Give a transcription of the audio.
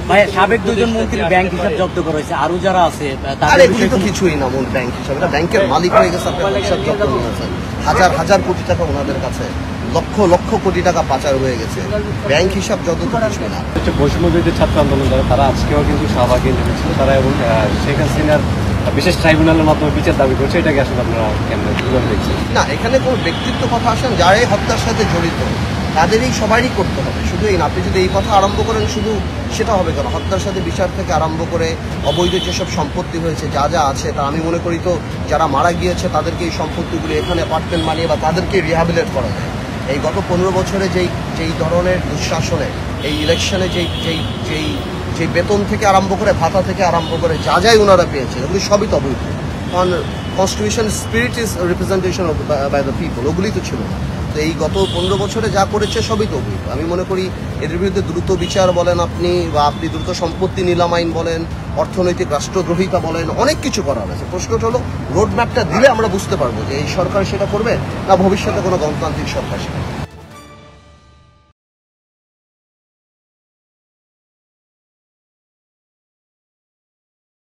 ভাই সাবেক দুজন মন্ত্রীর ব্যাংক হিসাব জব্দ করা হয়েছে, আরো যারা আছে আর এগুলি তো কিছুই না, ব্যাংক হিসাবে ব্যাংকের মালিক হয়ে গেছে, আপনার হিসাব জব্দ করেছেন, হাজার হাজার কোটি টাকা ওনাদের কাছে, লক্ষ লক্ষ কোটি টাকা পাচার হয়ে গেছে, ব্যাংক হিসাব যত তো কিছুই না। বৈষম্যবিরোধী ছাত্র আন্দোলন যারা, তারা আজকেও কিন্তু শাহবাগে ছিল তারা, এবং শেখ হাসিনার বিশেষ ট্রাইব্যুনালের মাধ্যমে বিচার দাবি করছে, এটাকে আসলে আপনারা কেমন দেখছেন? না, এখানে কোনো ব্যক্তিত্ব কথা আসেন, যারা এই হত্যার সাথে জড়িত তাদেরই সবারই করতে হবে, শুধু এই না। আপনি যদি এই কথা আরম্ভ করেন শুধু সেটা হবে কেন? হত্যার সাথে বিচার থেকে আরম্ভ করে অবৈধ যেসব সম্পত্তি হয়েছে, যা যা আছে, তা আমি মনে করি তো যারা মারা গিয়েছে তাদেরকে এই সম্পত্তিগুলি এখানে অ্যাপার্টমেন্ট বানিয়ে বা তাদেরকে রিহ্যাবিলিটেট করা যায়। এই গত 15 বছরে যেই ধরনের দুঃশাসনে, এই ইলেকশনে যেই বেতন থেকে আরম্ভ করে, ভাতা থেকে আরম্ভ করে যা যাই ওনারা পেয়েছে, এগুলি সবই তো অবৈধ। কারণ constitution spirit is representation by the people, ওগুলি তো ছিল না। তো এই গত 15 বছরে যা করেছে সবই তো অবৈধ। আমি মনে করি এদের বিরুদ্ধে দ্রুত বিচার বলেন আপনি, বা আপনি দ্রুত সম্পত্তি নিলাম আইন বলেন, অর্থনৈতিক রাষ্ট্রদ্রোহিতা বলেন, অনেক কিছু করার আছে। প্রশ্নটা হলো রোড ম্যাপটা দিলে আমরা বুঝতে পারবো যে এই সরকার সেটা করবে না ভবিষ্যতে কোনো গণতান্ত্রিক সরকার সেটা।